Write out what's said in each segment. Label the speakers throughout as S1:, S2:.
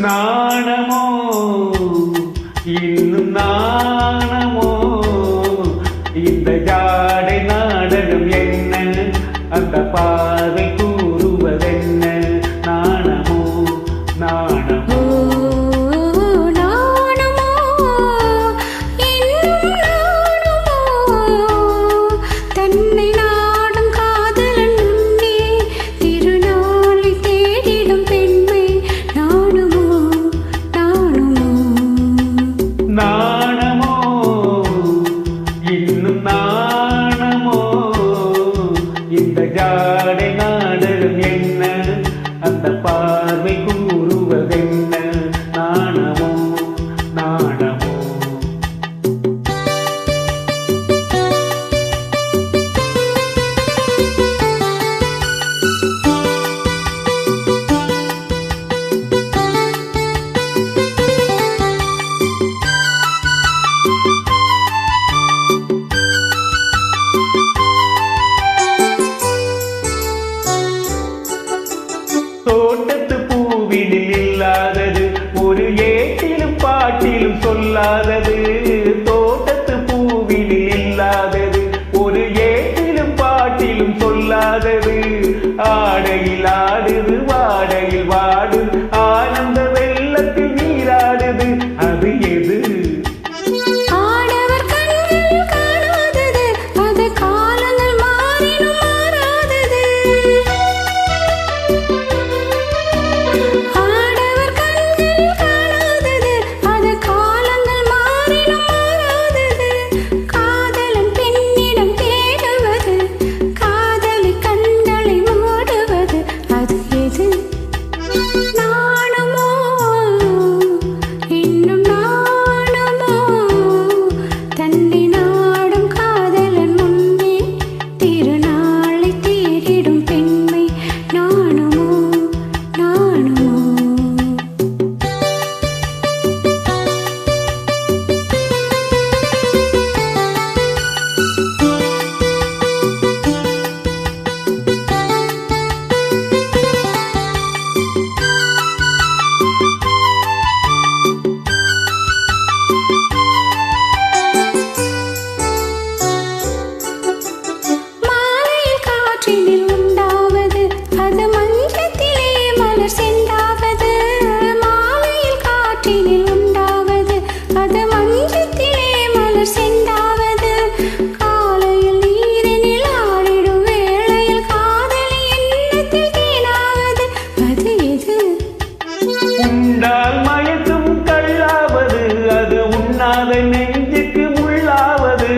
S1: நாணமோ இன்னும் நாணமோ இந்த ஜாடை நாடகம் என்ன அந்த பார்வை கூறுவதென்ன நாணமோ நாணமோ நாணமோ இன்னும் நாணமோ இந்த ஜாடை நாடகம் என்ன அந்த பார்வை கூறுவதென்ன நாணமோ நாணமோ தோட்டத்து பூவினில் இல்லாதது ஒரு ஏட்டிலும் பாட்டிலும் சொல்லாதது தோட்டத்து பூவினில் இல்லாதது ஒரு ஏட்டிலும் பாட்டிலும் சொல்லாதது ஆடையில் ஆடுது வாடையில் வாடு ஆனந்த வெள்ளத்தில் நீராடுது அது எது உண்டால் மயக்கும் கள்ளாவது அது உண்ணாத நெஞ்சுக்கு முள்ளாவது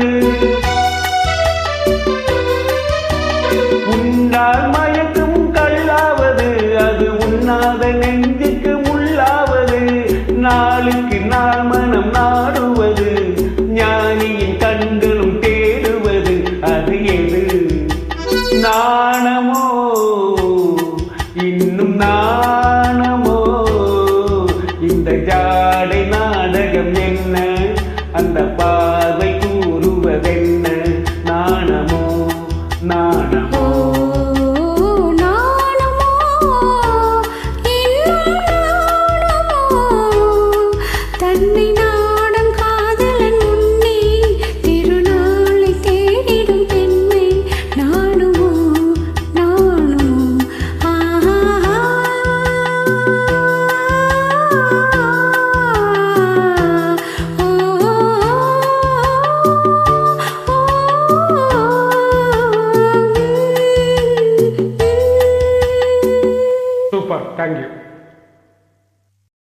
S1: உண்டால் மயக்கும் கள்ளாவது அது உண்ணாத நெஞ்சுக்கு முள்ளாவது நாளுக்கு நாள் மனம் நாடுவது ஞானியின் கண்களும் தேடுவது அது எது நாணமோ இன்னும்